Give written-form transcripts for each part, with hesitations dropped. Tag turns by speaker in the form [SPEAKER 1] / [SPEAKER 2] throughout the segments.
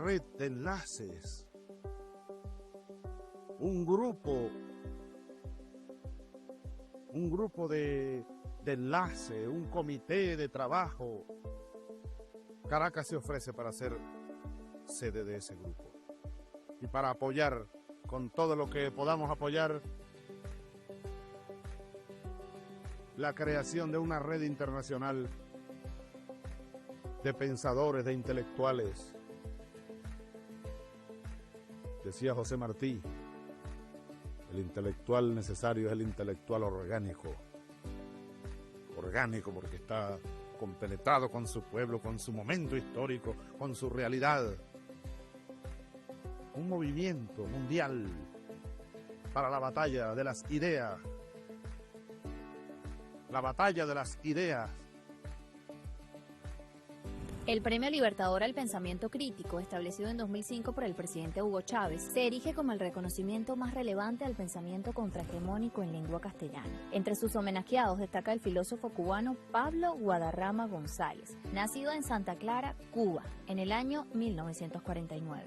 [SPEAKER 1] red de enlaces, un grupo de enlace, un comité de trabajo. Caracas se ofrece para ser sede de ese grupo y para apoyar con todo lo que podamos apoyar la creación de una red internacional de pensadores, de intelectuales. Decía José Martí, el intelectual necesario es el intelectual orgánico. Orgánico porque está compenetrado con su pueblo, con su momento histórico, con su realidad. Un movimiento mundial para la batalla de las ideas. La batalla de las ideas.
[SPEAKER 2] El Premio Libertador al Pensamiento Crítico, establecido en 2005 por el presidente Hugo Chávez, se erige como el reconocimiento más relevante al pensamiento contrahegemónico en lengua castellana. Entre sus homenajeados destaca el filósofo cubano Pablo Guadarrama González, nacido en Santa Clara, Cuba, en el año 1949,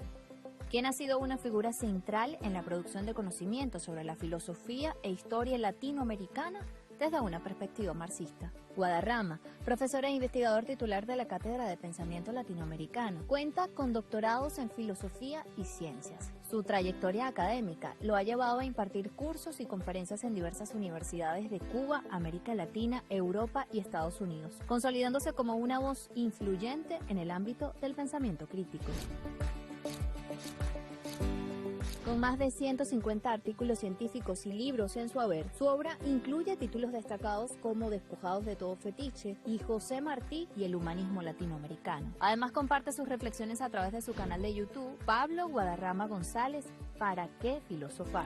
[SPEAKER 2] quien ha sido una figura central en la producción de conocimiento sobre la filosofía e historia latinoamericana desde una perspectiva marxista. Guadarrama, profesor e investigador titular de la Cátedra de Pensamiento Latinoamericano, cuenta con doctorados en filosofía y ciencias. Su trayectoria académica lo ha llevado a impartir cursos y conferencias en diversas universidades de Cuba, América Latina, Europa y Estados Unidos, consolidándose como una voz influyente en el ámbito del pensamiento crítico. Con más de 150 artículos científicos y libros en su haber, su obra incluye títulos destacados como Despojados de todo fetiche y José Martí y el humanismo latinoamericano. Además, comparte sus reflexiones a través de su canal de YouTube, Pablo Guadarrama González, ¿Para qué filosofar?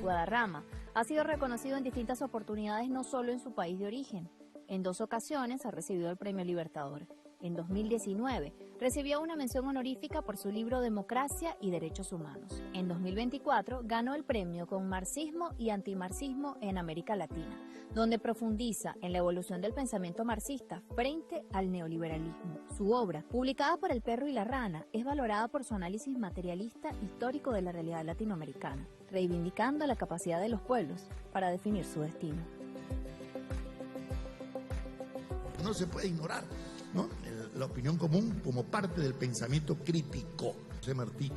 [SPEAKER 2] Guadarrama ha sido reconocido en distintas oportunidades no solo en su país de origen. En 2 ocasiones ha recibido el Premio Libertador. En 2019 recibió una mención honorífica por su libro Democracia y Derechos Humanos. En 2024 ganó el premio con Marxismo y Antimarxismo en América Latina, donde profundiza en la evolución del pensamiento marxista frente al neoliberalismo. Su obra, publicada por El Perro y la Rana, es valorada por su análisis materialista histórico de la realidad latinoamericana, reivindicando la capacidad de los pueblos para definir su destino.
[SPEAKER 3] No se puede ignorar, ¿no?, la opinión común como parte del pensamiento crítico. José Martí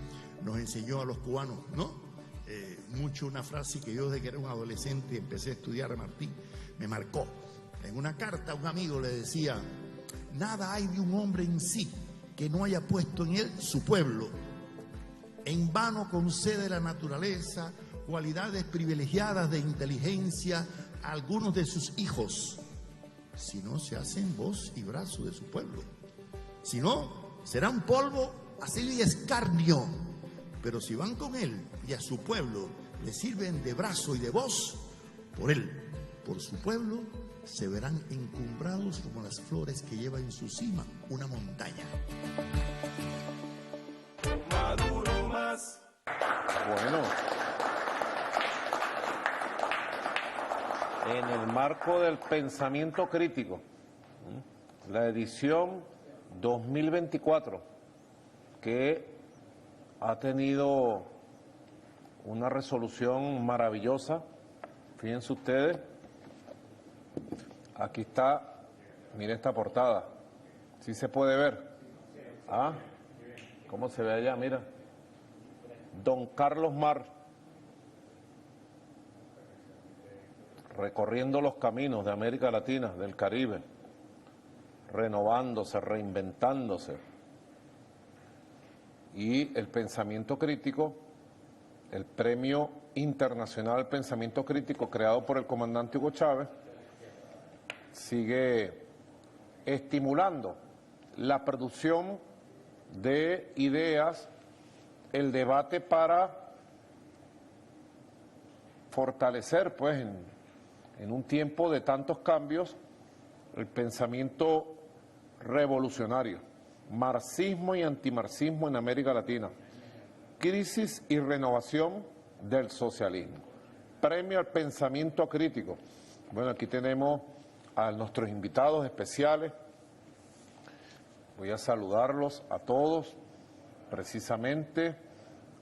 [SPEAKER 3] nos enseñó a los cubanos, ¿no? Mucho una frase que yo desde que era un adolescente empecé a estudiar a Martí, me marcó. En una carta a un amigo le decía: nada hay de un hombre en sí que no haya puesto en él su pueblo. En vano concede la naturaleza cualidades privilegiadas de inteligencia a algunos de sus hijos, si no se hacen voz y brazo de su pueblo. Si no, serán polvo, asilo y escarnio. Pero si van con él y a su pueblo le sirven de brazo y de voz, por él, por su pueblo, se verán encumbrados como las flores que lleva en su cima una montaña.
[SPEAKER 4] Maduro más.
[SPEAKER 5] Bueno, en el marco del pensamiento crítico, la edición 2024, que ha tenido una resolución maravillosa. Fíjense ustedes, aquí está, mire esta portada, ¿sí se puede ver? ¿Ah? ¿Cómo se ve allá? Mira, Don Carlos Mar, recorriendo los caminos de América Latina, del Caribe, renovándose, reinventándose. Y el pensamiento crítico, el Premio Internacional al Pensamiento Crítico creado por el comandante Hugo Chávez, sigue estimulando la producción de ideas, el debate para fortalecer, pues, en un tiempo de tantos cambios, el pensamiento revolucionario, marxismo y antimarxismo en América Latina, crisis y renovación del socialismo, premio al pensamiento crítico. Bueno, aquí tenemos a nuestros invitados especiales, voy a saludarlos a todos, precisamente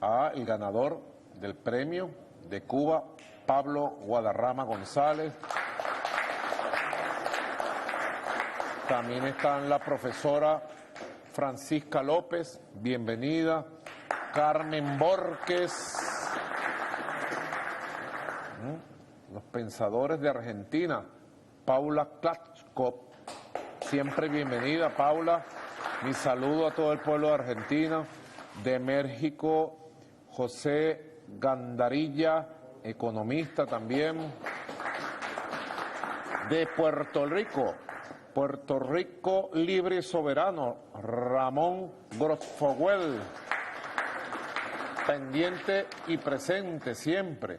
[SPEAKER 5] al ganador del premio de Cuba, Pablo Guadarrama González. También están la profesora Francisca López, bienvenida. Carmen Borges. Los pensadores de Argentina, Paula Klatchkov, siempre bienvenida, Paula. Mi saludo a todo el pueblo de Argentina. De México, José Gandarilla, economista también. De Puerto Rico libre y soberano, Ramón Grosfoguel, pendiente y presente siempre.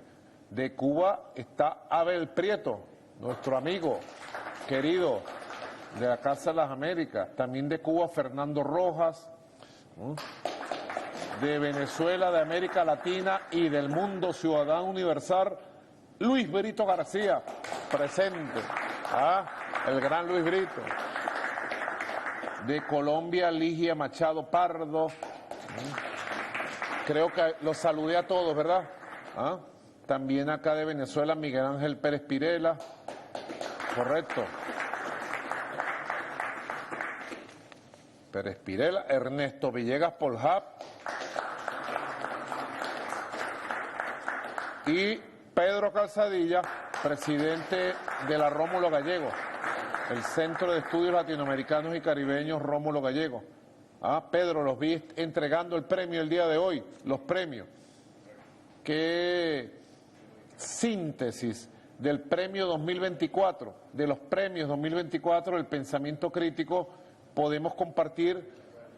[SPEAKER 5] De Cuba está Abel Prieto, nuestro amigo querido de la Casa de las Américas. También de Cuba, Fernando Rojas. De Venezuela, de América Latina y del mundo, ciudadano universal, Luis Brito García, presente. El gran Luis Brito. De Colombia, Ligia Machado Pardo. Creo que los saludé a todos, ¿verdad? También acá de Venezuela, Miguel Ángel Pérez Pirela. Correcto. Pérez Pirela, Ernesto Villegas Poljap y Pedro Calzadilla, presidente de la Rómulo Gallego, el Centro de Estudios Latinoamericanos y Caribeños Rómulo Gallego. Pedro, los vi entregando el premio el día de hoy, los premios. Qué síntesis del premio 2024, de los premios 2024 del pensamiento crítico podemos compartir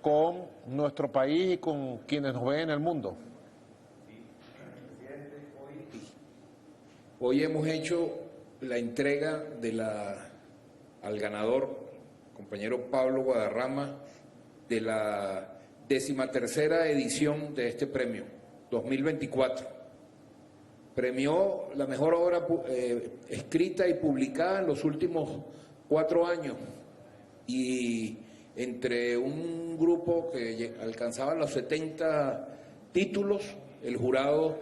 [SPEAKER 5] con nuestro país y con quienes nos ven en el mundo.
[SPEAKER 6] Hoy hemos hecho la entrega al ganador, compañero Pablo Guadarrama, de la 13ª edición de este premio, 2024. Premió la mejor obra escrita y publicada en los últimos 4 años. Y entre un grupo que alcanzaba los 70 títulos, el jurado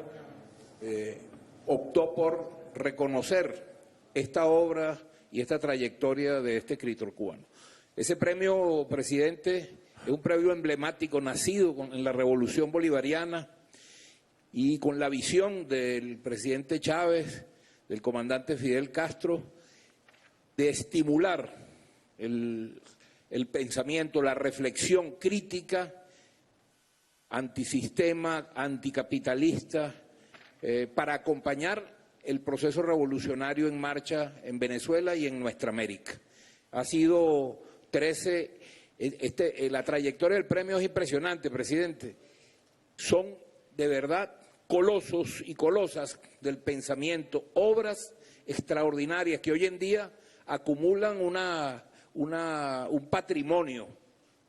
[SPEAKER 6] optó por reconocer esta obra y esta trayectoria de este escritor cubano. Ese premio, presidente, es un premio emblemático nacido en la Revolución Bolivariana y con la visión del presidente Chávez, del comandante Fidel Castro, de estimular el pensamiento, la reflexión crítica, antisistema, anticapitalista, para acompañar el proceso revolucionario en marcha en Venezuela y en nuestra América. Ha sido 13, la trayectoria del premio es impresionante, presidente. Son de verdad colosos y colosas del pensamiento, obras extraordinarias que hoy en día acumulan un patrimonio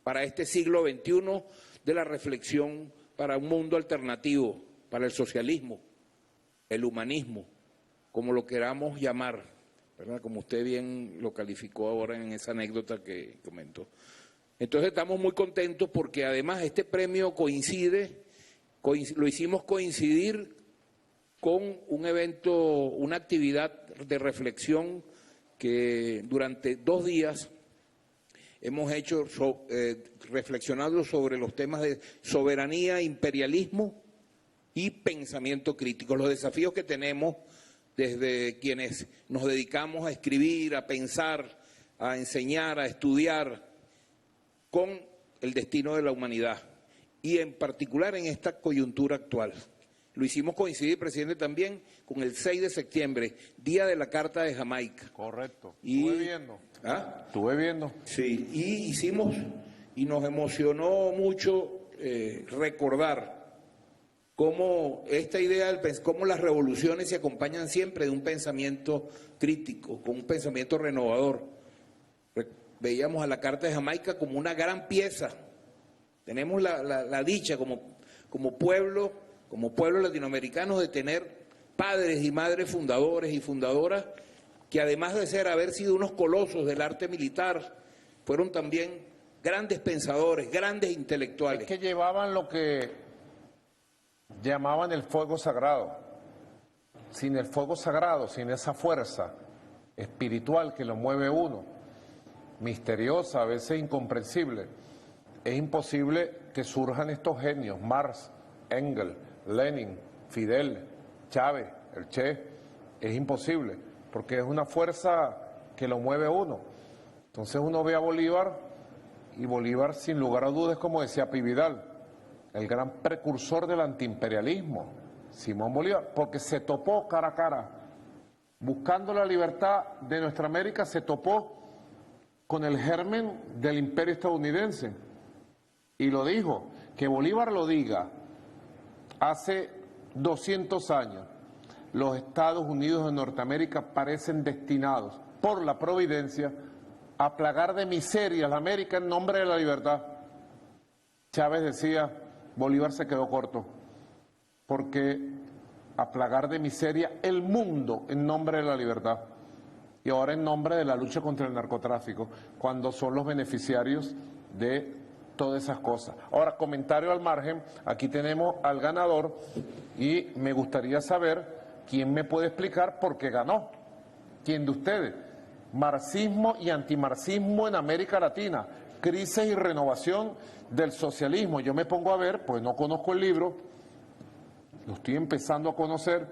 [SPEAKER 6] para este siglo XXI de la reflexión para un mundo alternativo, para el socialismo, el humanismo, como lo queramos llamar, ¿verdad? Como usted bien lo calificó ahora en esa anécdota que comentó. Entonces estamos muy contentos porque además este premio lo hicimos coincidir con un evento, una actividad de reflexión que durante 2 días hemos hecho reflexionando sobre los temas de soberanía, imperialismo y pensamiento crítico, los desafíos que tenemos desde quienes nos dedicamos a escribir, a pensar, a enseñar, a estudiar con el destino de la humanidad y en particular en esta coyuntura actual. Lo hicimos coincidir, presidente, también con el 6 de septiembre, Día de la Carta de Jamaica.
[SPEAKER 5] Correcto.
[SPEAKER 6] Estuve
[SPEAKER 5] viendo. Estuve viendo.
[SPEAKER 6] Sí, y hicimos, y nos emocionó mucho recordar cómo esta idea, cómo las revoluciones se acompañan siempre de un pensamiento crítico, con un pensamiento renovador. Veíamos a la Carta de Jamaica como una gran pieza. Tenemos la dicha como pueblo latinoamericano de tener padres y madres fundadores y fundadoras que además de haber sido unos colosos del arte militar, fueron también grandes pensadores, grandes intelectuales.
[SPEAKER 5] Es que llevaban lo que llamaban el fuego sagrado. Sin el fuego sagrado, sin esa fuerza espiritual que lo mueve uno, misteriosa, a veces incomprensible, es imposible que surjan estos genios, Marx, Engels, Lenin, Fidel, Chávez, el Che. Es imposible, porque es una fuerza que lo mueve uno. Entonces uno ve a Bolívar, y Bolívar sin lugar a dudas, como decía Pi Vidal, el gran precursor del antiimperialismo, Simón Bolívar, porque se topó cara a cara, buscando la libertad de nuestra América, se topó con el germen del imperio estadounidense. Y lo dijo, que Bolívar lo diga, hace 200 años, los Estados Unidos de Norteamérica parecen destinados por la providencia a plagar de miseria a la América en nombre de la libertad. Chávez decía, Bolívar se quedó corto, porque a plagar de miseria el mundo en nombre de la libertad y ahora en nombre de la lucha contra el narcotráfico, cuando son los beneficiarios de todas esas cosas. Ahora, comentario al margen, aquí tenemos al ganador y me gustaría saber quién me puede explicar por qué ganó. ¿Quién de ustedes? Marxismo y antimarxismo en América Latina, crisis y renovación del socialismo. Yo me pongo a ver, pues no conozco el libro, lo estoy empezando a conocer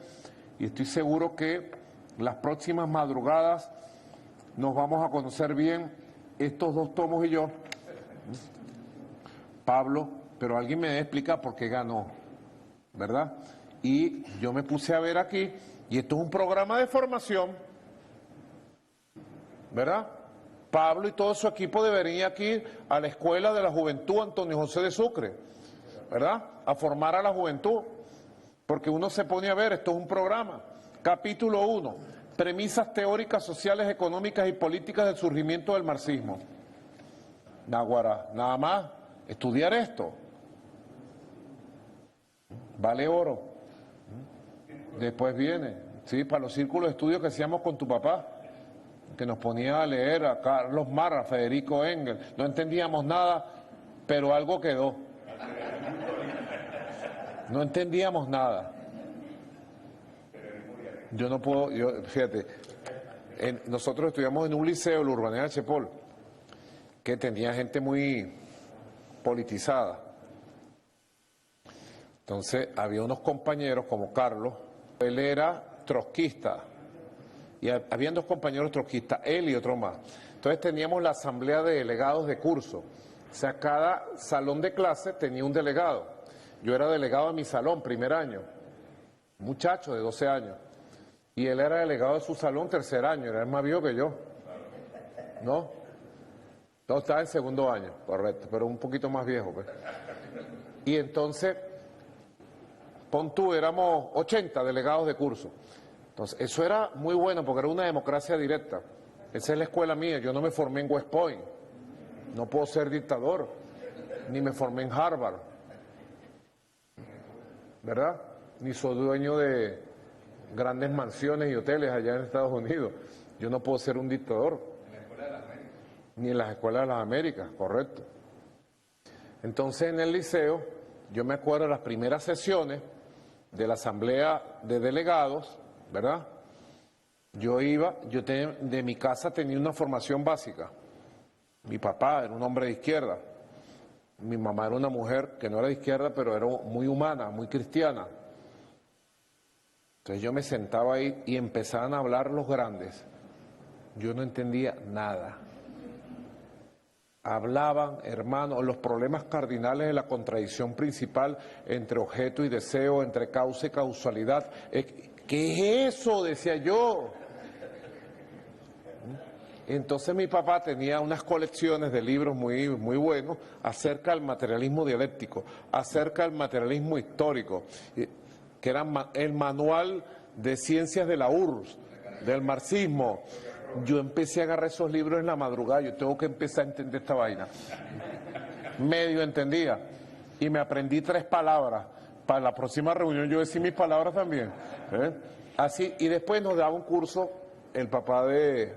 [SPEAKER 5] y estoy seguro que las próximas madrugadas nos vamos a conocer bien estos dos tomos y yo. Pablo, pero alguien me debe explicar por qué ganó, ¿verdad? Y yo me puse a ver aquí, y esto es un programa de formación, ¿verdad? Pablo y todo su equipo deberían ir aquí a la Escuela de la Juventud Antonio José de Sucre, ¿verdad? A formar a la juventud, porque uno se pone a ver, esto es un programa. Capítulo 1, premisas teóricas, sociales, económicas y políticas del surgimiento del marxismo. Náguara, nada más, estudiar esto. Vale oro. Después viene, sí, para los círculos de estudio que hacíamos con tu papá, que nos ponía a leer a Carlos Marx, a Federico Engels. No entendíamos nada, pero algo quedó. No entendíamos nada. Yo no puedo, fíjate, nosotros estudiamos en un liceo, el Urbanera Chepol, que tenía gente muy politizada. Entonces había unos compañeros como Carlos, él era trotskista, y habían dos compañeros trotskistas, él y otro más. Entonces teníamos la asamblea de delegados de curso, o sea, cada salón de clase tenía un delegado. Yo era delegado de mi salón, primer año, un muchacho de 12 años, y él era delegado de su salón, tercer año, era más viejo que yo, ¿no? No, estaba en segundo año, correcto, pero un poquito más viejo, pues. Y entonces, pon tú, éramos 80 delegados de curso. Entonces, eso era muy bueno porque era una democracia directa. Esa es la escuela mía, yo no me formé en West Point, no puedo ser dictador, ni me formé en Harvard, ¿verdad? Ni soy dueño de grandes mansiones y hoteles allá en Estados Unidos. Yo no puedo ser un dictador. Ni en las escuelas de las Américas, correcto. Entonces en el liceo, yo me acuerdo de las primeras sesiones de la asamblea de delegados, ¿verdad? De mi casa tenía una formación básica. Mi papá era un hombre de izquierda. Mi mamá era una mujer que no era de izquierda, pero era muy humana, muy cristiana. Entonces yo me sentaba ahí y empezaban a hablar los grandes. Yo no entendía nada. Hablaban, hermano, los problemas cardinales de la contradicción principal entre objeto y deseo, entre causa y causalidad. ¿Qué es eso? Decía yo. Entonces mi papá tenía unas colecciones de libros muy buenos acerca del materialismo dialéctico, acerca del materialismo histórico, que era el manual de ciencias de la URSS, del marxismo. Yo empecé a agarrar esos libros en la madrugada, yo tengo que empezar a entender esta vaina. Medio entendía, y me aprendí 3 palabras. Para la próxima reunión yo decía mis palabras también. Así, y después nos daba un curso, el papá de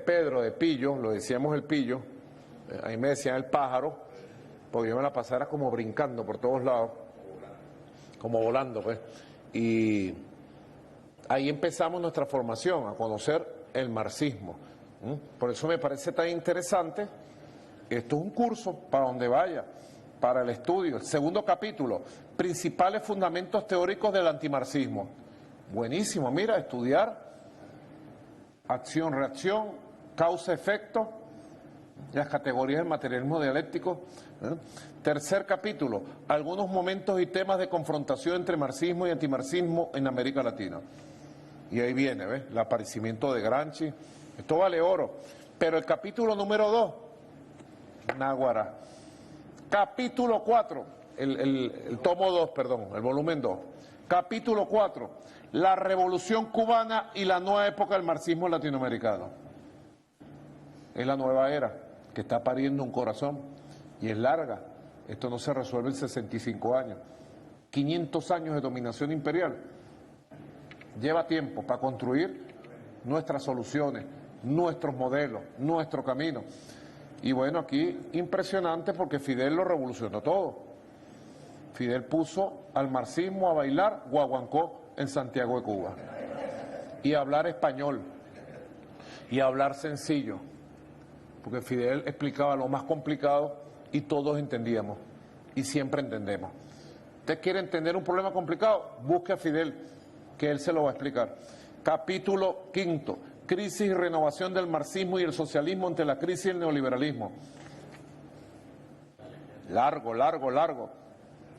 [SPEAKER 5] Pedro, de Pillo, lo decíamos el Pillo, A mí me decían el pájaro, porque yo me la pasara como brincando por todos lados, como volando, pues. Y ahí empezamos nuestra formación, a conocer el marxismo. Por eso me parece tan interesante. Esto es un curso para donde vaya, para el estudio. El segundo capítulo, principales fundamentos teóricos del antimarxismo. Buenísimo, mira, estudiar acción, reacción, causa-efecto, las categorías del materialismo dialéctico. Tercer capítulo, algunos momentos y temas de confrontación entre marxismo y antimarxismo en América Latina. Y ahí viene, ¿ves? El aparecimiento de Gramsci. Esto vale oro. Pero el capítulo número 2, náguara. Capítulo 4, el tomo 2, perdón, el volumen 2. Capítulo 4, la revolución cubana y la nueva época del marxismo latinoamericano. Es la nueva era que está pariendo un corazón y es larga. Esto no se resuelve en 65 años. 500 años de dominación imperial. Lleva tiempo para construir nuestras soluciones, nuestros modelos, nuestro camino. Y bueno, aquí impresionante porque Fidel lo revolucionó todo. Fidel puso al marxismo a bailar guaguancó en Santiago de Cuba. Y a hablar español. Y a hablar sencillo. Porque Fidel explicaba lo más complicado y todos entendíamos. Y siempre entendemos. ¿Usted quiere entender un problema complicado? Busque a Fidel, que él se lo va a explicar. Capítulo 5. Crisis y renovación del marxismo y el socialismo ante la crisis y el neoliberalismo. Largo, largo, largo.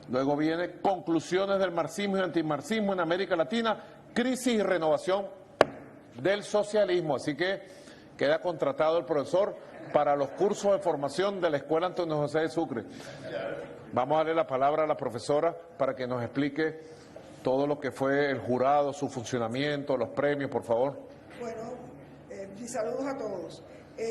[SPEAKER 5] Luego viene conclusiones del marxismo y antimarxismo en América Latina, crisis y renovación del socialismo. Así que queda contratado el profesor para los cursos de formación de la Escuela Antonio José de Sucre. Vamos a darle la palabra a la profesora para que nos explique todo lo que fue el jurado, su funcionamiento, los premios, por favor.
[SPEAKER 7] Bueno, saludos a todos.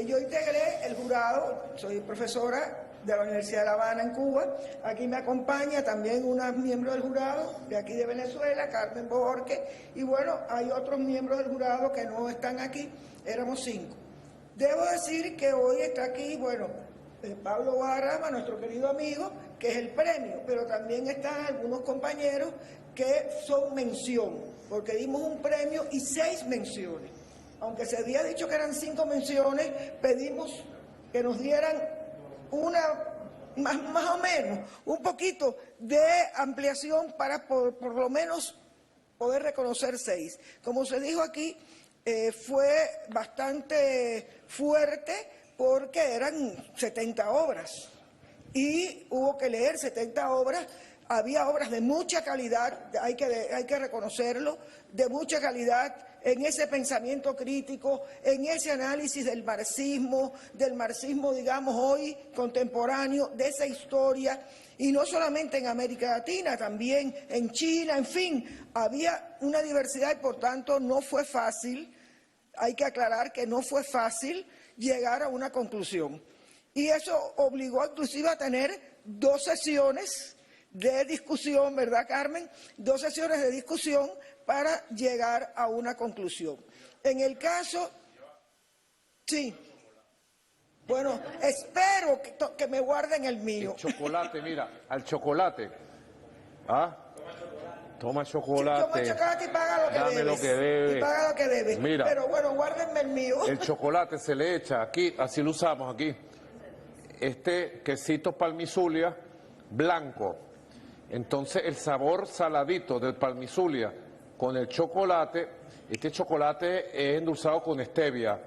[SPEAKER 7] Yo integré el jurado, soy profesora de la Universidad de La Habana en Cuba. Aquí me acompaña también una miembro del jurado de aquí de Venezuela, Carmen Borque, y bueno, hay otros miembros del jurado que no están aquí, éramos 5. Debo decir que hoy está aquí, bueno, Pablo Guadarrama, nuestro querido amigo, que es el premio, pero también están algunos compañeros que son mención, porque dimos un premio y 6 menciones. Aunque se había dicho que eran 5 menciones, pedimos que nos dieran una, más o menos, un poquito de ampliación para por lo menos poder reconocer 6. Como se dijo aquí, fue bastante fuerte porque eran 70 obras y hubo que leer 70 obras. Había obras de mucha calidad, hay que reconocerlo, de mucha calidad en ese pensamiento crítico, en ese análisis del marxismo, digamos, hoy contemporáneo, de esa historia, y no solamente en América Latina, también en China, en fin, había una diversidad y por tanto no fue fácil, hay que aclarar que no fue fácil llegar a una conclusión. Y eso obligó inclusive a tener 2 sesiones de discusión, ¿verdad, Carmen? 2 sesiones de discusión para llegar a una conclusión. En el caso, sí, bueno, espero que me guarden el mío.
[SPEAKER 5] El chocolate, mira, al chocolate. ¿Ah? Toma chocolate.
[SPEAKER 7] Toma chocolate y paga lo que
[SPEAKER 5] dame
[SPEAKER 7] debes.
[SPEAKER 5] Lo que debe.
[SPEAKER 7] Y paga lo que debes.
[SPEAKER 5] Mira,
[SPEAKER 7] pero bueno, guárdenme el mío.
[SPEAKER 5] El chocolate se le echa aquí, así lo usamos aquí. Este quesito palmizulia blanco. Entonces el sabor saladito del palmizulia con el chocolate, este chocolate es endulzado con stevia,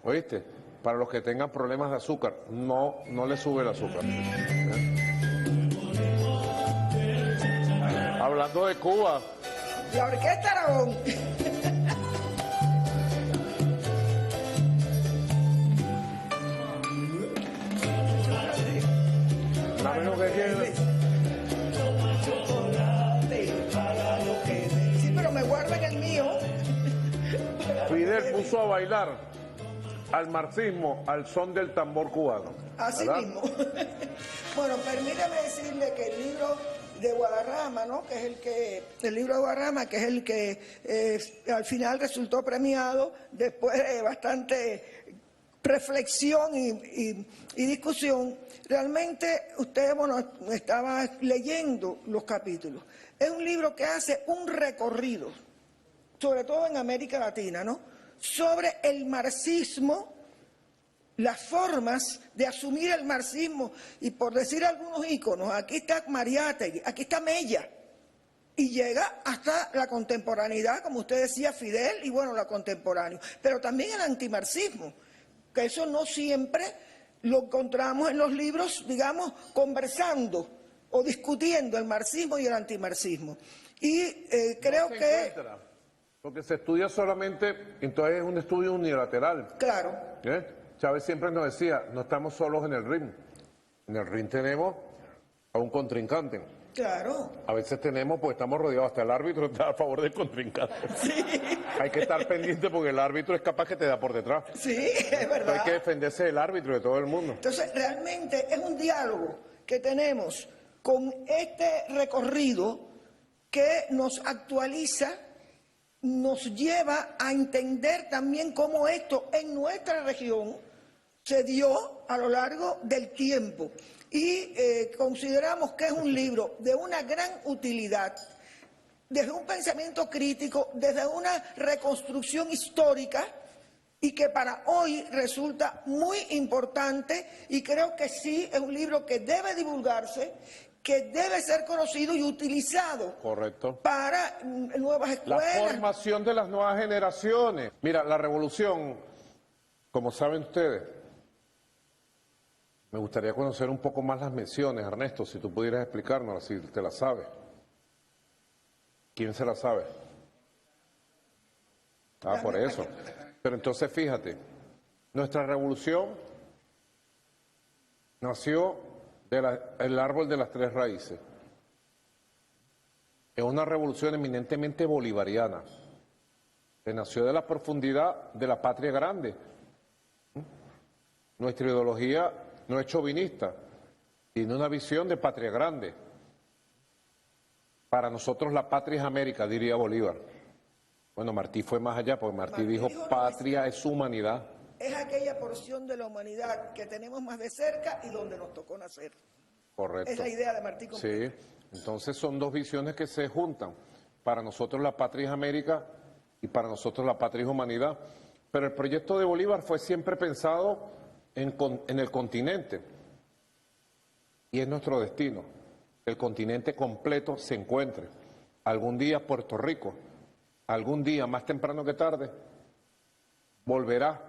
[SPEAKER 5] ¿oíste? Para los que tengan problemas de azúcar, no le sube el azúcar. Hablando de Cuba.
[SPEAKER 7] La Orquesta Aragón.
[SPEAKER 5] Dame lo que quieras.
[SPEAKER 7] Sí, pero me guardan el mío.
[SPEAKER 5] Fidel puso a bailar al marxismo al son del tambor cubano.
[SPEAKER 7] Así
[SPEAKER 5] ¿verdad?
[SPEAKER 7] mismo. Bueno, permítame decirle que el libro de Guadarrama, ¿no? Que es el libro de Guadarrama, que es el que al final resultó premiado después de bastante reflexión y discusión, realmente usted, bueno, estaba leyendo los capítulos. Es un libro que hace un recorrido, sobre todo en América Latina, ¿no?, sobre el marxismo, las formas de asumir el marxismo, y por decir algunos íconos, aquí está Mariátegui, aquí está Mella, y llega hasta la contemporaneidad, como usted decía, Fidel, y bueno, la contemporánea, pero también el antimarxismo, que eso no siempre lo encontramos en los libros, digamos, conversando o discutiendo el marxismo y el antimarxismo. Y creo que...
[SPEAKER 5] Porque se estudia solamente, entonces es un estudio unilateral.
[SPEAKER 7] Claro.
[SPEAKER 5] Chávez siempre nos decía, no estamos solos en el ring. En el ring tenemos a un contrincante.
[SPEAKER 7] Claro.
[SPEAKER 5] A veces tenemos, pues estamos rodeados, hasta el árbitro está a favor del contrincante.
[SPEAKER 7] Sí.
[SPEAKER 5] Hay que estar pendiente porque el árbitro es capaz que te da por detrás.
[SPEAKER 7] Sí, es verdad.
[SPEAKER 5] Hay que defenderse del árbitro y de todo el mundo.
[SPEAKER 7] Entonces, realmente es un diálogo que tenemos con este recorrido que nos actualiza, nos lleva a entender también cómo esto en nuestra región se dio a lo largo del tiempo. Y consideramos que es un libro de una gran utilidad, desde un pensamiento crítico, desde una reconstrucción histórica, y que para hoy resulta muy importante, y creo que sí es un libro que debe divulgarse, que debe ser conocido y utilizado.
[SPEAKER 5] Correcto.
[SPEAKER 7] Para nuevas escuelas.
[SPEAKER 5] La formación de las nuevas generaciones. Mira, la revolución, como saben ustedes, me gustaría conocer un poco más las menciones, Ernesto, si tú pudieras explicárnoslas, si te las sabes. ¿Quién se las sabe? Ah, por eso. Pero entonces fíjate, nuestra revolución nació del árbol de las tres raíces. Es una revolución eminentemente bolivariana, que nació de la profundidad de la patria grande. Nuestra ideología no es chauvinista, tiene una visión de patria grande. Para nosotros la patria es América, diría Bolívar. Bueno, Martí fue más allá, porque Martí dijo, patria es humanidad.
[SPEAKER 7] Es aquella porción de la humanidad que tenemos más de cerca y donde nos tocó nacer.
[SPEAKER 5] Correcto.
[SPEAKER 7] Es la idea de Martí completa.
[SPEAKER 5] Sí, entonces son dos visiones que se juntan. Para nosotros la patria es América y para nosotros la patria es humanidad. Pero el proyecto de Bolívar fue siempre pensado en el continente, y es nuestro destino. El continente completo se encuentre. Algún día Puerto Rico, algún día más temprano que tarde, volverá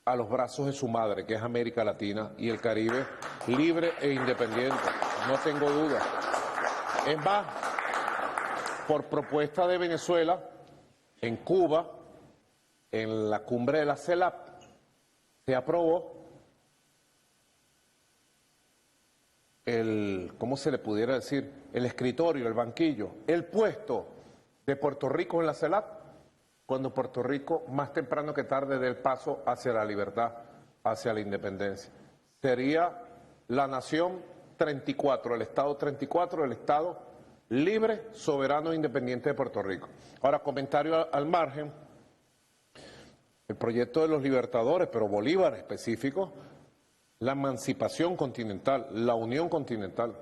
[SPEAKER 5] a los brazos de su madre, que es América Latina y el Caribe, libre e independiente, no tengo duda. Es más, por propuesta de Venezuela, en Cuba, en la cumbre de la CELAC, se aprobó ¿cómo se le pudiera decir? El escritorio, el banquillo, el puesto de Puerto Rico en la CELAC, cuando Puerto Rico más temprano que tarde dé el paso hacia la libertad, hacia la independencia. Sería la nación 34, el Estado 34, el Estado libre, soberano e independiente de Puerto Rico. Ahora, comentario al margen, el proyecto de los libertadores, pero Bolívar específico, la emancipación continental, la unión continental.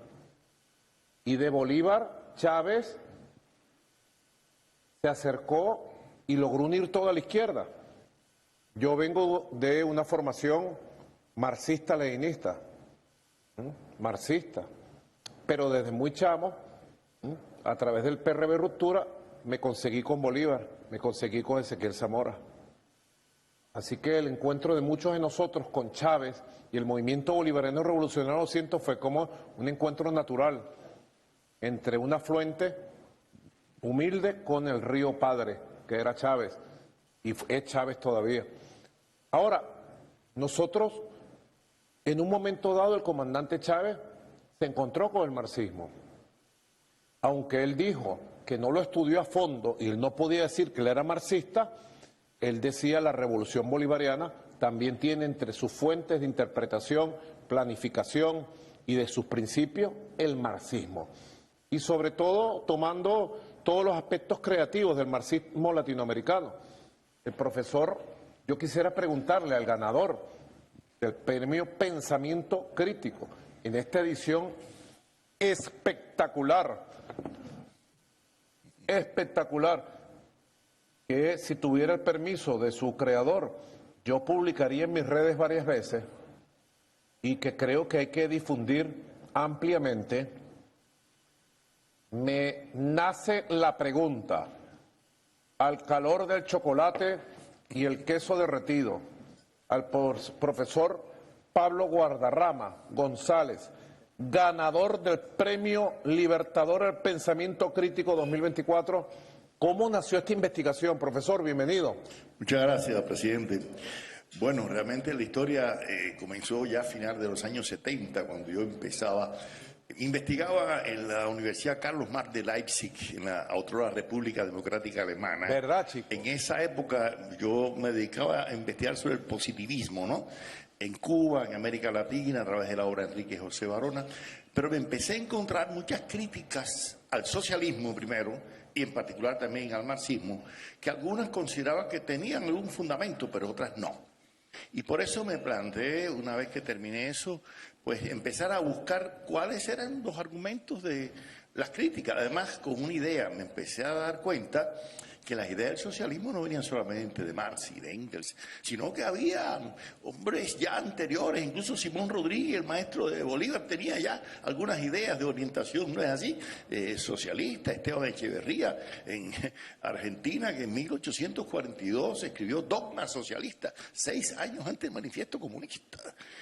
[SPEAKER 5] Y de Bolívar, Chávez se acercó y logró unir toda la izquierda. Yo vengo de una formación marxista-leninista, marxista, pero desde muy chamo, a través del PRB Ruptura, me conseguí con Bolívar, me conseguí con Ezequiel Zamora. Así que el encuentro de muchos de nosotros con Chávez y el movimiento bolivariano revolucionario, siento, fue como un encuentro natural entre un afluente humilde con el río Padre, que era Chávez, y es Chávez todavía. Ahora, nosotros, en un momento dado, el comandante Chávez se encontró con el marxismo. Aunque él dijo que no lo estudió a fondo y él no podía decir que él era marxista, él decía la revolución bolivariana también tiene entre sus fuentes de interpretación, planificación y de sus principios el marxismo. Y sobre todo tomando todos los aspectos creativos del marxismo latinoamericano. El profesor yo quisiera preguntarle al ganador del premio Pensamiento Crítico en esta edición espectacular, que si tuviera el permiso de su creador, yo publicaría en mis redes varias veces y que creo que hay que difundir ampliamente. Me nace la pregunta, al calor del chocolate y el queso derretido, al profesor Pablo Guardarrama González, ganador del Premio Libertador al Pensamiento Crítico 2024. ¿Cómo nació esta investigación, profesor? Bienvenido.
[SPEAKER 3] Muchas gracias, presidente. Bueno, realmente la historia comenzó ya a final de los años 70, cuando yo investigaba en la Universidad Carlos Marx de Leipzig, en la otrora República Democrática Alemana.
[SPEAKER 5] ¿Verdad, chico?
[SPEAKER 3] En esa época yo me dedicaba a investigar sobre el positivismo, ¿no? En Cuba, en América Latina, a través de la obra de Enrique José Varona, pero me empecé a encontrar muchas críticas al socialismo primero, y en particular también al marxismo, que algunas consideraban que tenían algún fundamento, pero otras no. Y por eso me planteé, una vez que terminé eso, pues empezar a buscar cuáles eran los argumentos de las críticas. Además, con una idea, me empecé a dar cuenta que las ideas del socialismo no venían solamente de Marx y de Engels, sino que había hombres ya anteriores, incluso Simón Rodríguez, el maestro de Bolívar, tenía ya algunas ideas de orientación, ¿no es así? Socialista, Esteban Echeverría en Argentina, que en 1842 escribió Dogma Socialista, 6 años antes del Manifiesto Comunista.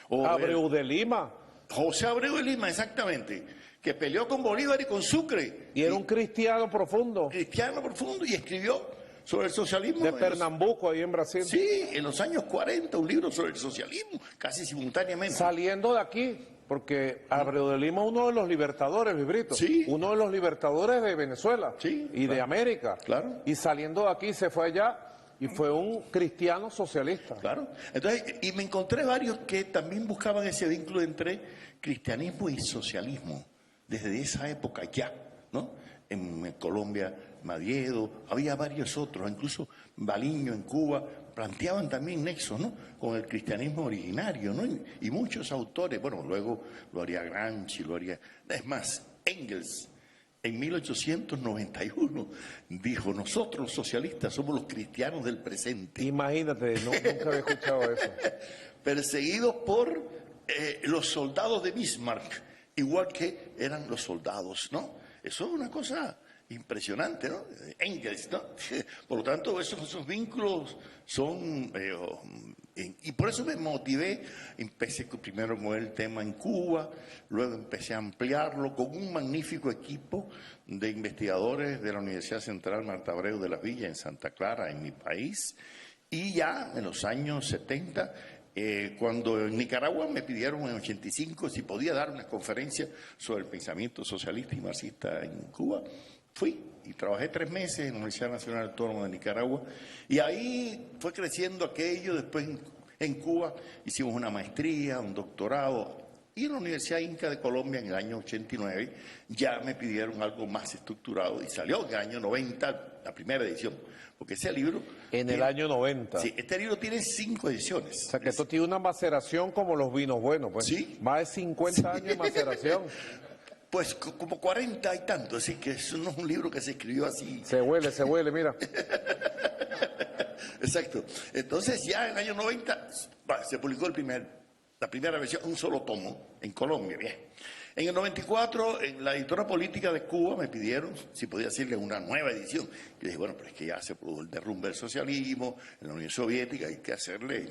[SPEAKER 5] Abreu de Lima.
[SPEAKER 3] José Abreu de Lima, exactamente, que peleó con Bolívar y con Sucre.
[SPEAKER 5] Y era un cristiano profundo.
[SPEAKER 3] Cristiano profundo, y escribió sobre el socialismo.
[SPEAKER 5] De Pernambuco, ahí en Brasil.
[SPEAKER 3] Sí, en los años 40, un libro sobre el socialismo, casi simultáneamente.
[SPEAKER 5] Saliendo de aquí, porque Abreu de Lima es uno de los libertadores, Librito.
[SPEAKER 3] Sí.
[SPEAKER 5] Uno de los libertadores de Venezuela.
[SPEAKER 3] Sí,
[SPEAKER 5] y
[SPEAKER 3] claro.
[SPEAKER 5] de América.
[SPEAKER 3] Claro.
[SPEAKER 5] Y saliendo de aquí se fue allá y fue un cristiano socialista.
[SPEAKER 3] Claro. Entonces, y me encontré varios que también buscaban ese vínculo entre cristianismo y socialismo, desde esa época ya, ¿no? En Colombia, Madiedo, había varios otros, incluso Baliño en Cuba, planteaban también nexos, ¿no? Con el cristianismo originario, ¿no? Y muchos autores, bueno, luego lo haría Gramsci, lo haría... Es más, Engels, en 1891, dijo: nosotros los socialistas somos los cristianos del presente.
[SPEAKER 5] Imagínate, nunca había escuchado eso.
[SPEAKER 3] Perseguidos por los soldados de Bismarck, igual que eran los soldados, ¿no? Eso es una cosa impresionante, ¿no? Engels, ¿no? Por lo tanto, esos vínculos son... y por eso me motivé, empecé primero con el tema en Cuba, luego empecé a ampliarlo con un magnífico equipo de investigadores de la Universidad Central Marta Abreu de las Villas en Santa Clara, en mi país, y ya en los años 70... cuando en Nicaragua me pidieron en 85 si podía dar una conferencia sobre el pensamiento socialista y marxista en Cuba, fui y trabajé 3 meses en la Universidad Nacional Autónoma de Nicaragua, y ahí fue creciendo aquello. Después en Cuba hicimos una maestría, un doctorado, y en la Universidad Inca de Colombia en el año 89 ya me pidieron algo más estructurado, y salió en el año 90 la primera edición. Porque ese libro...
[SPEAKER 5] En el año 90.
[SPEAKER 3] Sí, este libro tiene 5 ediciones.
[SPEAKER 5] O sea, que esto tiene una maceración como los vinos buenos, pues.
[SPEAKER 3] Sí.
[SPEAKER 5] Más de 50 años de maceración.
[SPEAKER 3] Pues como 40 y tanto, así que eso no es un libro que se escribió así.
[SPEAKER 5] Se huele, mira.
[SPEAKER 3] Exacto. Entonces ya en el año 90 se publicó la primera versión, un solo tomo, en Colombia, bien. En el 94, en la editora política de Cuba me pidieron si podía hacerle una nueva edición. Yo dije, bueno, pero es que ya se produjo el derrumbe del socialismo en la Unión Soviética, hay que hacerle...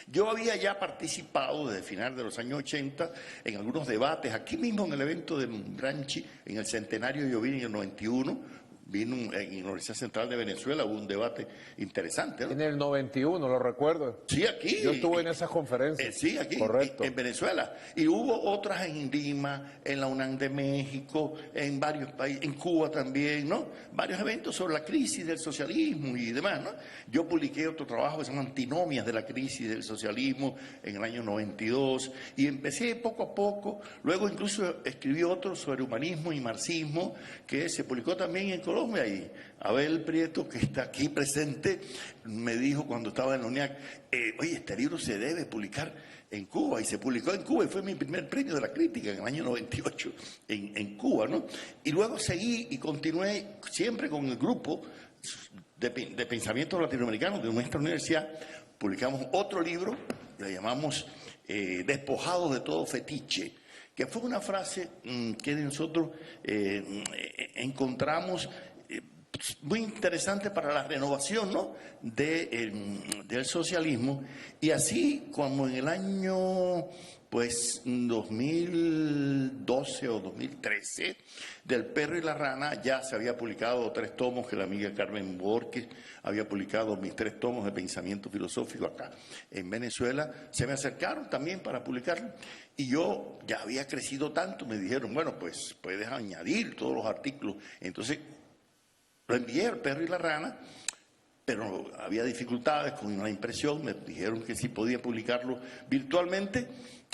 [SPEAKER 3] Yo había ya participado desde el final de los años 80 en algunos debates, aquí mismo en el evento de Gramsci, en el centenario yo vine en el 91, vino en la Universidad Central de Venezuela, hubo un debate interesante, ¿no?
[SPEAKER 5] En el 91, lo recuerdo.
[SPEAKER 3] Sí, aquí.
[SPEAKER 5] Yo estuve en esas conferencias.
[SPEAKER 3] Sí, aquí,
[SPEAKER 5] correcto.
[SPEAKER 3] en Venezuela. Y hubo otras en Lima, en la UNAM de México, en varios países, en Cuba también, ¿no? Varios eventos sobre la crisis del socialismo y demás, ¿no? Yo publiqué otro trabajo que se llama Antinomias de la crisis del socialismo en el año 92, y empecé poco a poco. Luego incluso escribí otro sobre humanismo y marxismo, que se publicó también en Colombia, Colombia. Y Abel Prieto, que está aquí presente, me dijo cuando estaba en la UNIAC, oye, este libro se debe publicar en Cuba, y se publicó en Cuba, y fue mi primer premio de la crítica en el año 98 en Cuba, ¿no? Y luego seguí y continué siempre con el grupo de pensamiento latinoamericano de nuestra universidad. Publicamos otro libro, le llamamos Despojados de todo fetiche, que fue una frase que nosotros encontramos muy interesante para la renovación, ¿no?, del socialismo. Y así como en el año 2012 o 2013, del Perro y la Rana, ya se había publicado 3 tomos, que la amiga Carmen Borges había publicado mis 3 tomos de pensamiento filosófico acá en Venezuela. Se me acercaron también para publicarlo, y yo ya había crecido tanto, me dijeron, bueno, pues puedes añadir todos los artículos. Entonces lo envié al Perro y la Rana, pero había dificultades con la impresión. Me dijeron que sí podía publicarlo virtualmente,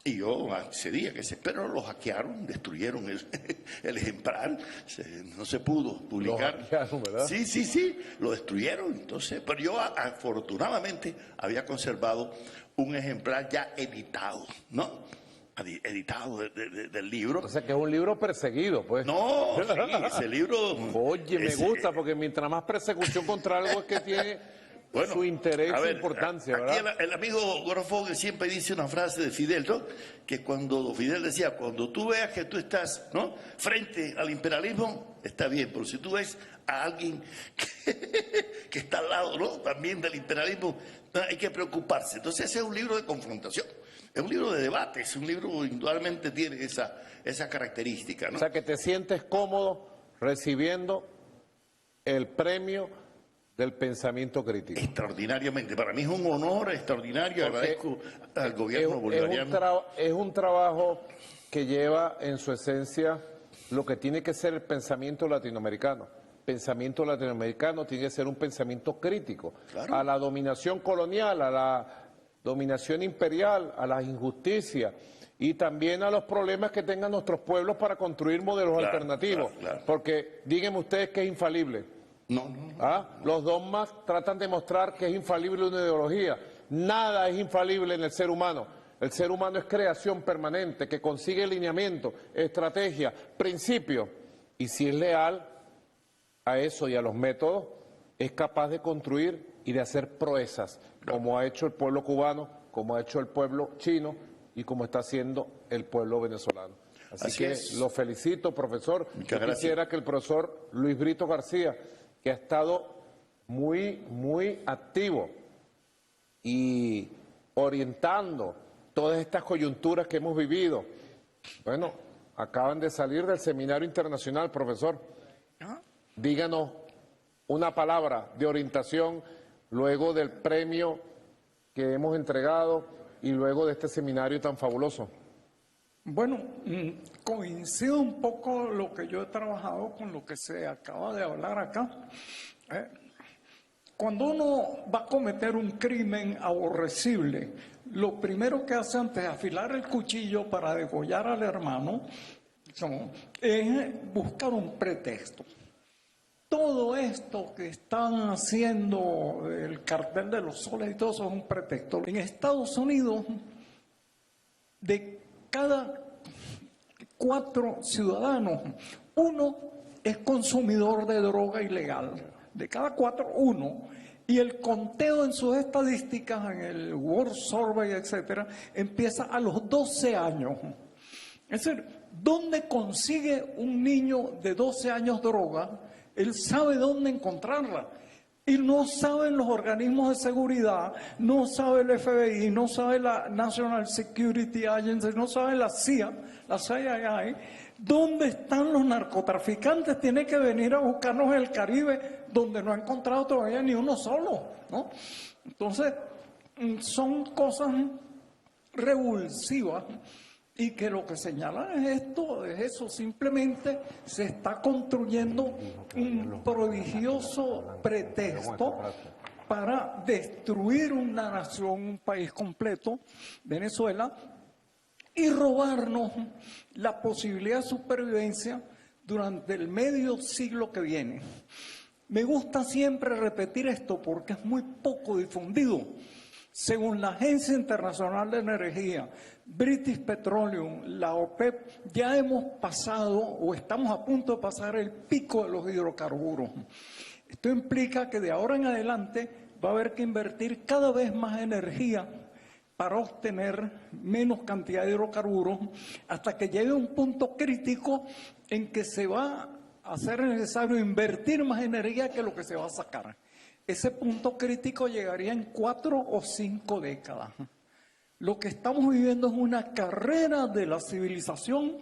[SPEAKER 3] y yo accedí a que pero lo hackearon, destruyeron el ejemplar, no se pudo publicar.
[SPEAKER 5] Lo hackearon, ¿verdad?
[SPEAKER 3] Sí, lo destruyeron. Entonces, pero yo afortunadamente había conservado un ejemplar ya editado, ¿no? Editado del libro.
[SPEAKER 5] O sea, que es un libro perseguido, pues.
[SPEAKER 3] No, sí, ese libro...
[SPEAKER 5] Oye, me gusta, porque mientras más persecución contra algo es que tiene su interés e importancia, ¿verdad?
[SPEAKER 3] Aquí el amigo Gorofón siempre dice una frase de Fidel, ¿no? Que cuando Fidel decía, cuando tú veas que tú estás, ¿no?, frente al imperialismo, está bien, pero si tú ves a alguien que está al lado, ¿no?, también del imperialismo, hay que preocuparse. Entonces ese es un libro de confrontación. Es un libro de debate, es un libro indudablemente tiene esa característica, ¿no?
[SPEAKER 5] O sea, que te sientes cómodo recibiendo el premio del pensamiento crítico.
[SPEAKER 3] Extraordinariamente. Para mí es un honor extraordinario. Porque agradezco al gobierno bolivariano.
[SPEAKER 5] Es un trabajo que lleva en su esencia lo que tiene que ser el pensamiento latinoamericano. Pensamiento latinoamericano tiene que ser un pensamiento crítico, claro, a la dominación colonial, a la dominación imperial, a las injusticias y también a los problemas que tengan nuestros pueblos para construir modelos alternativos. Claro. Porque díganme ustedes que es infalible.
[SPEAKER 3] No.
[SPEAKER 5] Los dogmas tratan de mostrar que es infalible una ideología. Nada es infalible en el ser humano. El ser humano es creación permanente que consigue lineamiento, estrategia, principio. Y si es leal a eso y a los métodos, es capaz de construir y de hacer proezas, como ha hecho el pueblo cubano, como ha hecho el pueblo chino y como está haciendo el pueblo venezolano. Así que lo felicito, profesor. Yo quisiera que el profesor Luis Brito García, que ha estado muy activo y orientando todas estas coyunturas que hemos vivido. Bueno, acaban de salir del seminario internacional, profesor. Díganos una palabra de orientación luego del premio que hemos entregado y luego de este seminario tan fabuloso.
[SPEAKER 8] Bueno, coincido un poco lo que yo he trabajado con lo que se acaba de hablar acá. Cuando uno va a cometer un crimen aborrecible, lo primero que hace antes de afilar el cuchillo para degollar al hermano es buscar un pretexto. Todo esto que están haciendo, el cartel de los soles y todo eso, es un pretexto. En Estados Unidos, de cada 4 ciudadanos, 1 es consumidor de droga ilegal. De cada 4, 1. Y el conteo en sus estadísticas, en el World Survey, etcétera, empieza a los 12 años. Es decir, ¿dónde consigue un niño de 12 años droga? Él sabe dónde encontrarla. Y no saben los organismos de seguridad, no sabe el FBI, no sabe la National Security Agency, no sabe la CIA, la CIA. ¿Dónde están los narcotraficantes? Tiene que venir a buscarnos en el Caribe, donde no ha encontrado todavía ni uno solo, ¿no? Entonces, son cosas revulsivas. Y que lo que señalan es eso, simplemente se está construyendo un prodigioso pretexto para destruir una nación, un país completo, Venezuela, y robarnos la posibilidad de supervivencia durante el medio siglo que viene. Me gusta siempre repetir esto porque es muy poco difundido. Según la Agencia Internacional de Energía, British Petroleum, la OPEP, ya hemos pasado o estamos a punto de pasar el pico de los hidrocarburos. Esto implica que de ahora en adelante va a haber que invertir cada vez más energía para obtener menos cantidad de hidrocarburos hasta que llegue un punto crítico en que se va a ser necesario invertir más energía que lo que se va a sacar. Ese punto crítico llegaría en 4 o 5 décadas. Lo que estamos viviendo es una carrera de la civilización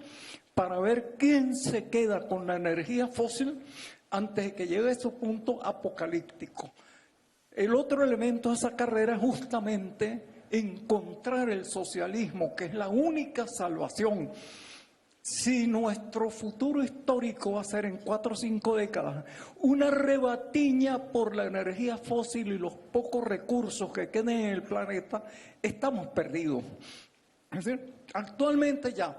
[SPEAKER 8] para ver quién se queda con la energía fósil antes de que llegue a ese punto apocalíptico. El otro elemento de esa carrera es justamente encontrar el socialismo, que es la única salvación. Si nuestro futuro histórico va a ser en 4 o 5 décadas una rebatiña por la energía fósil y los pocos recursos que queden en el planeta, estamos perdidos. Es decir, actualmente ya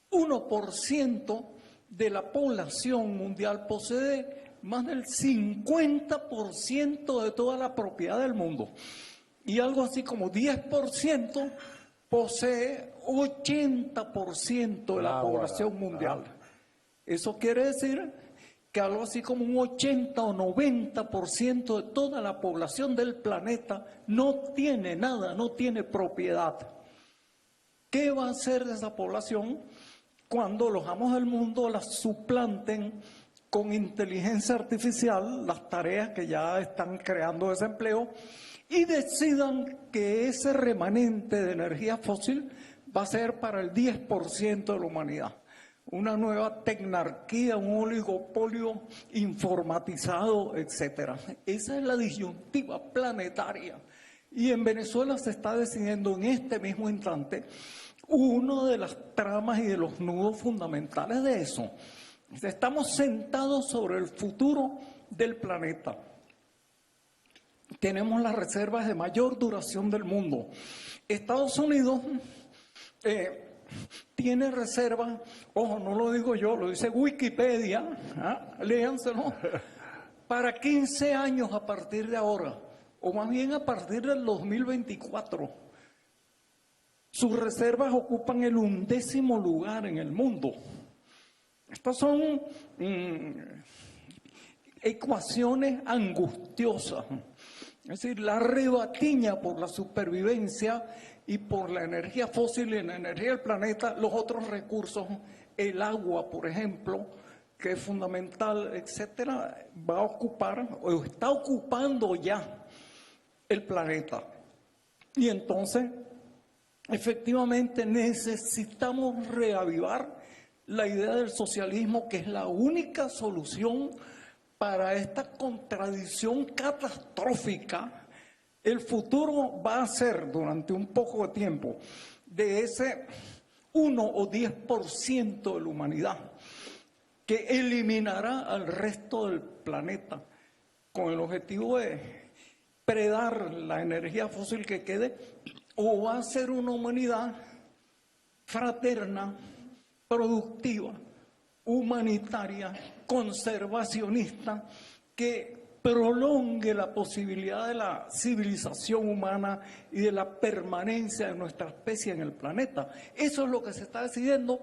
[SPEAKER 8] 1% de la población mundial posee más del 50% de toda la propiedad del mundo. Y algo así como 10% posee 80% de la población mundial. Eso quiere decir que algo así como un 80 o 90% de toda la población del planeta no tiene nada, no tiene propiedad. ¿Qué va a hacer de esa población cuando los amos del mundo la suplanten con inteligencia artificial, las tareas que ya están creando desempleo, y decidan que ese remanente de energía fósil va a ser para el 10% de la humanidad? Una nueva tecnarquía, un oligopolio informatizado, etcétera. Esa es la disyuntiva planetaria. Y en Venezuela se está decidiendo en este mismo instante una de las tramas y de los nudos fundamentales de eso. Estamos sentados sobre el futuro del planeta. Tenemos las reservas de mayor duración del mundo. Estados Unidos tiene reservas, ojo, no lo digo yo, lo dice Wikipedia, léanselo, para 15 años a partir de ahora, o más bien a partir del 2024. Sus reservas ocupan el 11º lugar en el mundo. Estas son ecuaciones angustiosas. Es decir, la rebatiña por la supervivencia y por la energía fósil y la energía del planeta, los otros recursos, el agua, por ejemplo, que es fundamental, etcétera, va a ocupar o está ocupando ya el planeta. Y entonces, efectivamente, necesitamos reavivar la idea del socialismo, que es la única solución para esta contradicción catastrófica. El futuro va a ser, durante un poco de tiempo, de ese 1 o 10% de la humanidad que eliminará al resto del planeta con el objetivo de predar la energía fósil que quede, o va a ser una humanidad fraterna, productiva, humanitaria, conservacionista, que prolongue la posibilidad de la civilización humana y de la permanencia de nuestra especie en el planeta. Eso es lo que se está decidiendo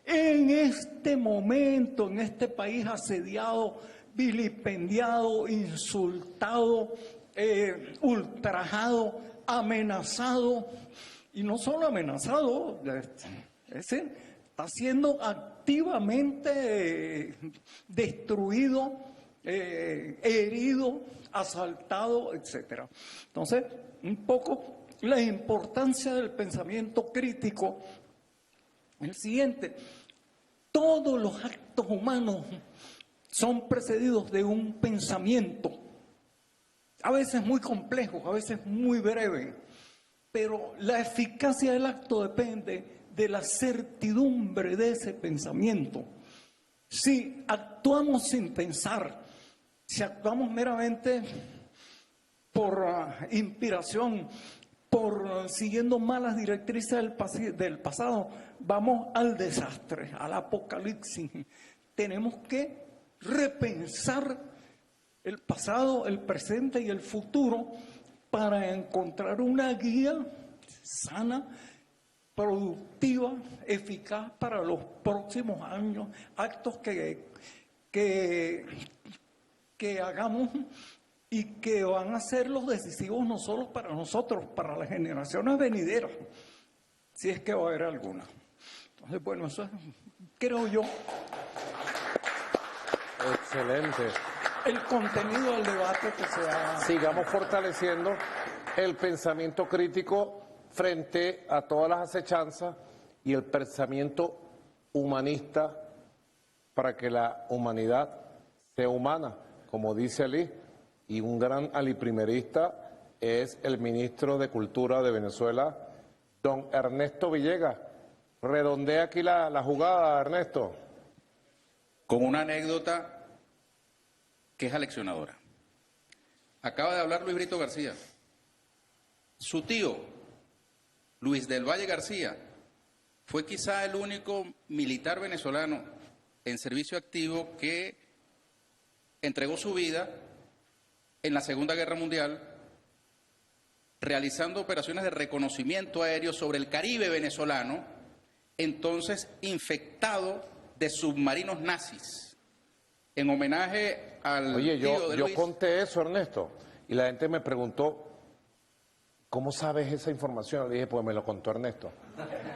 [SPEAKER 8] en este momento, en este país asediado, vilipendiado, insultado, ultrajado, amenazado, y no solo amenazado, es decir, está siendo activamente destruido, herido, asaltado, etcétera. Entonces, un poco la importancia del pensamiento crítico es el siguiente: todos los actos humanos son precedidos de un pensamiento, a veces muy complejo, a veces muy breve, pero la eficacia del acto depende de la certidumbre de ese pensamiento. Si actuamos sin pensar, si actuamos meramente por inspiración, por siguiendo malas directrices del pasado, vamos al desastre, al apocalipsis. Tenemos que repensar el pasado, el presente y el futuro para encontrar una guía sana, productiva, eficaz para los próximos años, actos que hagamos y que van a ser los decisivos no solo para nosotros, para las generaciones venideras, si es que va a haber alguna. Entonces, bueno, eso es, creo yo,
[SPEAKER 5] Excelente.
[SPEAKER 8] el contenido del debate que se ha...
[SPEAKER 5] Sigamos fortaleciendo el pensamiento crítico frente a todas las acechanzas y el pensamiento humanista para que la humanidad sea humana, como dice Ali, y un gran aliprimerista es el ministro de Cultura de Venezuela, don Ernesto Villegas. Redondea aquí la jugada, Ernesto.
[SPEAKER 9] Con una anécdota que es aleccionadora. Acaba de hablar Luis Brito García. Su tío, Luis del Valle García, fue quizá el único militar venezolano en servicio activo que entregó su vida en la Segunda Guerra Mundial, realizando operaciones de reconocimiento aéreo sobre el Caribe venezolano, entonces infectado de submarinos nazis. En homenaje al
[SPEAKER 5] Oye,
[SPEAKER 9] tío de Luis.
[SPEAKER 5] yo conté eso, Ernesto, y la gente me preguntó, ¿cómo sabes esa información? Le dije, pues me lo contó Ernesto.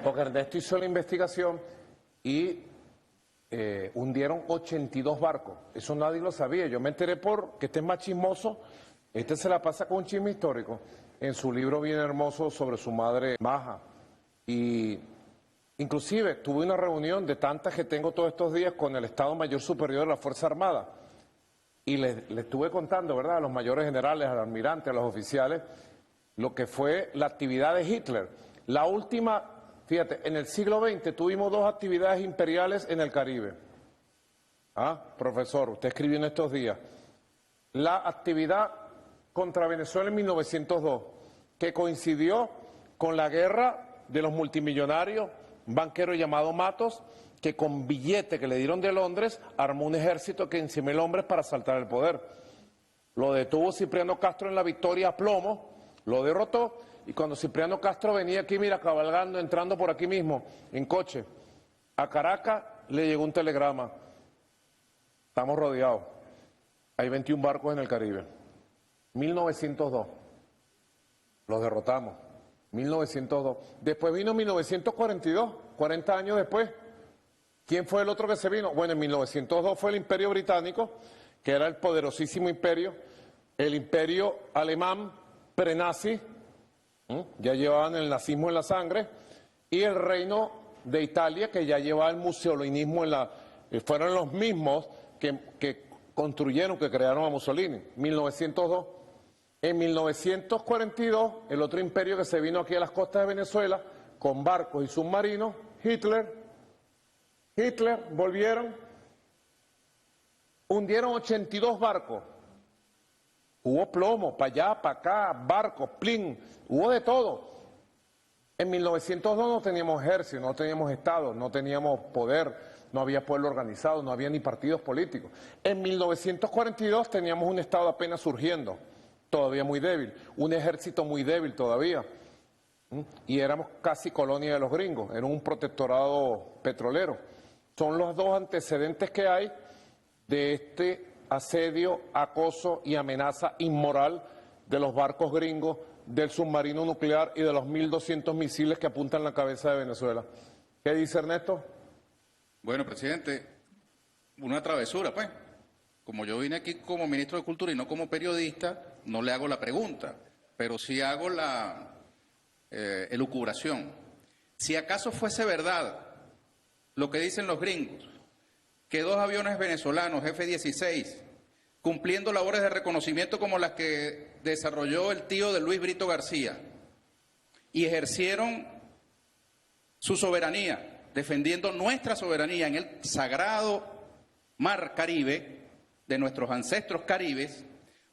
[SPEAKER 5] Porque Ernesto hizo la investigación y hundieron 82 barcos. Eso nadie lo sabía. Yo me enteré porque este es más chismoso. Este se la pasa con un chisme histórico. En su libro bien hermoso sobre su madre Maja. Y inclusive tuve una reunión de tantas que tengo todos estos días con el Estado Mayor Superior de la Fuerza Armada. Y les estuve contando, ¿verdad?, a los mayores generales, al almirante, a los oficiales, lo que fue la actividad de Hitler. La última... Fíjate, en el siglo XX tuvimos 2 actividades imperiales en el Caribe. Ah, profesor, usted escribió en estos días. La actividad contra Venezuela en 1902, que coincidió con la guerra de los multimillonarios, un banquero llamado Matos, que con billete que le dieron de Londres, armó un ejército que encima el hombre para asaltar el poder. Lo detuvo Cipriano Castro en la Victoria a plomo, lo derrotó. Y cuando Cipriano Castro venía aquí, mira, cabalgando, entrando por aquí mismo, en coche, a Caracas le llegó un telegrama. Estamos rodeados. Hay 21 barcos en el Caribe. 1902. Los derrotamos. 1902. Después vino 1942, 40 años después. ¿Quién fue el otro que se vino? Bueno, en 1902 fue el Imperio Británico, que era el poderosísimo imperio, el Imperio Alemán prenazi. Ya llevaban el nazismo en la sangre, y el Reino de Italia, que ya llevaba el musolinismo en la... fueron los mismos que construyeron, que crearon a Mussolini, 1902. En 1942, el otro imperio que se vino aquí a las costas de Venezuela, con barcos y submarinos, Hitler, volvieron, hundieron 82 barcos. Hubo plomo, para allá, para acá, barcos, plin, hubo de todo. En 1902 no teníamos ejército, no teníamos Estado, no teníamos poder, no había pueblo organizado, no había ni partidos políticos. En 1942 teníamos un Estado apenas surgiendo, todavía muy débil, un ejército muy débil todavía. Y éramos casi colonia de los gringos, era un protectorado petrolero. Son los 2 antecedentes que hay de este asedio, acoso y amenaza inmoral de los barcos gringos, del submarino nuclear y de los 1.200 misiles que apuntan la cabeza de Venezuela. ¿Qué dice Ernesto?
[SPEAKER 9] Bueno, presidente, una travesura, pues. Como yo vine aquí como ministro de Cultura y no como periodista, no le hago la pregunta, pero sí hago la elucubración. Si acaso fuese verdad lo que dicen los gringos, que 2 aviones venezolanos F-16, cumpliendo labores de reconocimiento como las que desarrolló el tío de Luis Brito García, y ejercieron su soberanía, defendiendo nuestra soberanía en el sagrado mar Caribe, de nuestros ancestros caribes,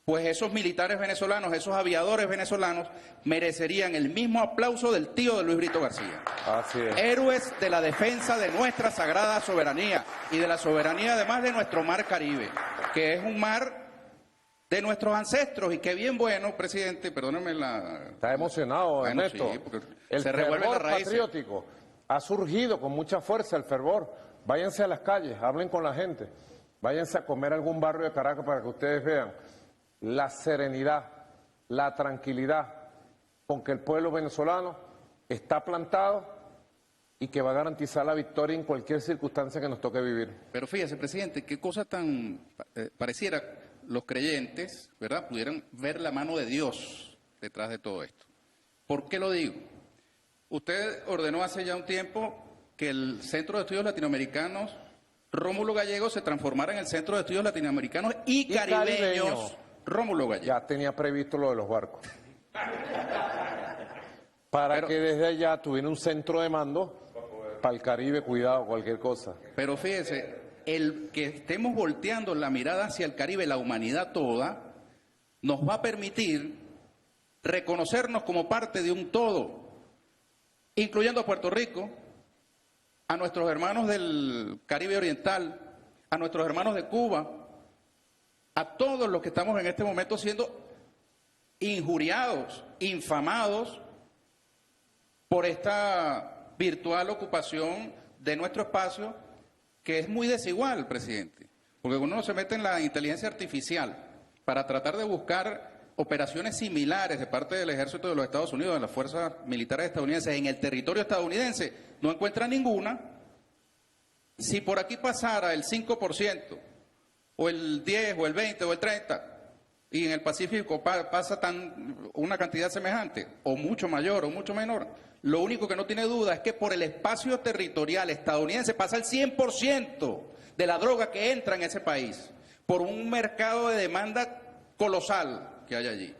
[SPEAKER 9] pues esos militares venezolanos, esos aviadores venezolanos, merecerían el mismo aplauso del tío de Luis Brito García.
[SPEAKER 5] Así es.
[SPEAKER 9] Héroes de la defensa de nuestra sagrada soberanía y de la soberanía además de nuestro mar Caribe, que es un mar de nuestros ancestros. Y qué bien bueno, presidente, perdóneme la...
[SPEAKER 5] Está emocionado,
[SPEAKER 9] Bueno,
[SPEAKER 5] Ernesto.
[SPEAKER 9] sí, porque
[SPEAKER 5] el
[SPEAKER 9] se revuelven
[SPEAKER 5] fervor
[SPEAKER 9] las raíces.
[SPEAKER 5] patriótico ha surgido con mucha fuerza, el fervor. Váyanse a las calles, hablen con la gente. Váyanse a comer a algún barrio de Caracas para que ustedes vean la serenidad, la tranquilidad con que el pueblo venezolano está plantado y que va a garantizar la victoria en cualquier circunstancia que nos toque vivir.
[SPEAKER 9] Pero fíjese, presidente, qué cosa tan... pareciera los creyentes, ¿verdad?, pudieran ver la mano de Dios detrás de todo esto. ¿Por qué lo digo? Usted ordenó hace ya un tiempo que el Centro de Estudios Latinoamericanos Rómulo Gallegos se transformara en el Centro de Estudios Latinoamericanos y Caribeños Rómulo Gallegos.
[SPEAKER 5] Ya tenía previsto lo de los barcos. Para que desde allá tuviera un centro de mando para el Caribe, cuidado, cualquier cosa.
[SPEAKER 9] Pero fíjese, el que estemos volteando la mirada hacia el Caribe, la humanidad toda, nos va a permitir reconocernos como parte de un todo, incluyendo a Puerto Rico, a nuestros hermanos del Caribe Oriental, a nuestros hermanos de Cuba, a todos los que estamos en este momento siendo injuriados, infamados por esta virtual ocupación de nuestro espacio, que es muy desigual, presidente, porque uno se mete en la inteligencia artificial para tratar de buscar operaciones similares de parte del ejército de los Estados Unidos, de las fuerzas militares estadounidenses en el territorio estadounidense, no encuentra ninguna. Si por aquí pasara el 5%, o el 10, o el 20, o el 30%, y en el Pacífico pasa una cantidad semejante, o mucho mayor, o mucho menor, lo único que no tiene duda es que por el espacio territorial estadounidense pasa el 100% de la droga que entra en ese país, por un mercado de demanda colosal que hay allí.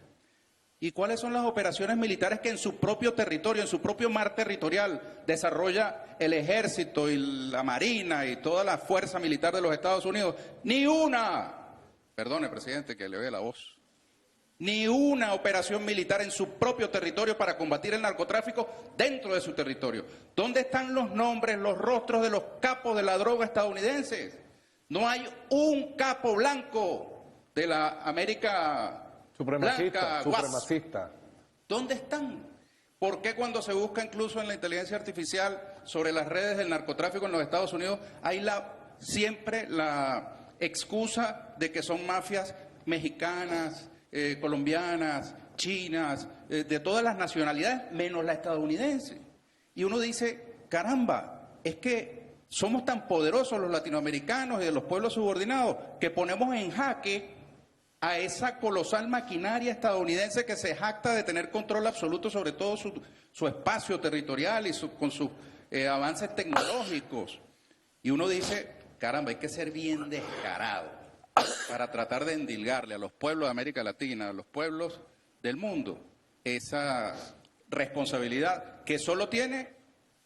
[SPEAKER 9] ¿Y cuáles son las operaciones militares que en su propio territorio, en su propio mar territorial, desarrolla el ejército y la marina y toda la fuerza militar de los Estados Unidos? Ni una, perdone, presidente, que le oye la voz, ni una operación militar en su propio territorio para combatir el narcotráfico dentro de su territorio. ¿Dónde están los nombres, los rostros de los capos de la droga estadounidenses? No hay un capo blanco de la América
[SPEAKER 5] Supremacista,
[SPEAKER 9] blanca,
[SPEAKER 5] supremacista.
[SPEAKER 9] ¿Dónde están? ¿Por qué cuando se busca incluso en la inteligencia artificial sobre las redes del narcotráfico en los Estados Unidos hay siempre la excusa de que son mafias mexicanas, colombianas, chinas, de todas las nacionalidades, menos la estadounidense? Y uno dice, caramba, es que somos tan poderosos los latinoamericanos y de los pueblos subordinados que ponemos en jaque a esa colosal maquinaria estadounidense que se jacta de tener control absoluto sobre todo su espacio territorial y con sus avances tecnológicos. Y uno dice, caramba, hay que ser bien descarado para tratar de endilgarle a los pueblos de América Latina, a los pueblos del mundo, esa responsabilidad que solo tiene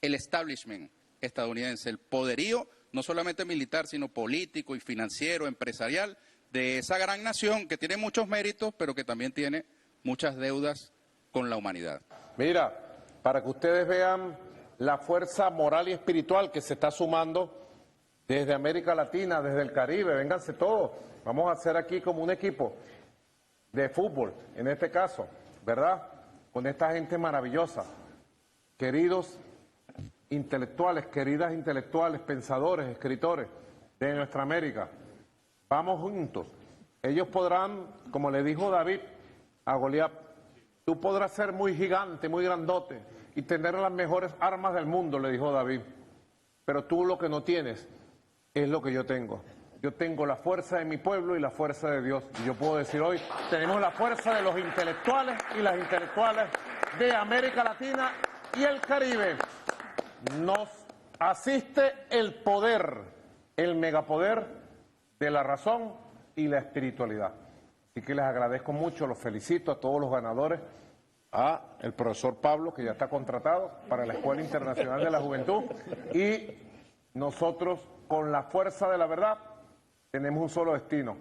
[SPEAKER 9] el establishment estadounidense, el poderío no solamente militar, sino político y financiero, empresarial, de esa gran nación que tiene muchos méritos, pero que también tiene muchas deudas con la humanidad.
[SPEAKER 5] Mira, para que ustedes vean la fuerza moral y espiritual que se está sumando desde América Latina, desde el Caribe, vénganse todos, vamos a hacer aquí como un equipo de fútbol, en este caso, ¿verdad? Con esta gente maravillosa, queridos intelectuales, queridas intelectuales, pensadores, escritores de nuestra América. Vamos juntos. Ellos podrán, como le dijo David a Goliat, tú podrás ser muy gigante, muy grandote y tener las mejores armas del mundo, le dijo David. Pero tú lo que no tienes es lo que yo tengo. Yo tengo la fuerza de mi pueblo y la fuerza de Dios. Y yo puedo decir hoy, tenemos la fuerza de los intelectuales y las intelectuales de América Latina y el Caribe. Nos asiste el poder, el megapoder de la razón y la espiritualidad. Así que les agradezco mucho, los felicito a todos los ganadores, a el profesor Pablo, que ya está contratado para la Escuela Internacional de la Juventud, y nosotros, con la fuerza de la verdad, tenemos un solo destino,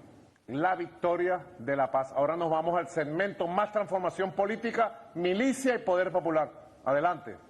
[SPEAKER 5] la victoria de la paz. Ahora nos vamos al segmento más transformación política, milicia y poder popular. Adelante.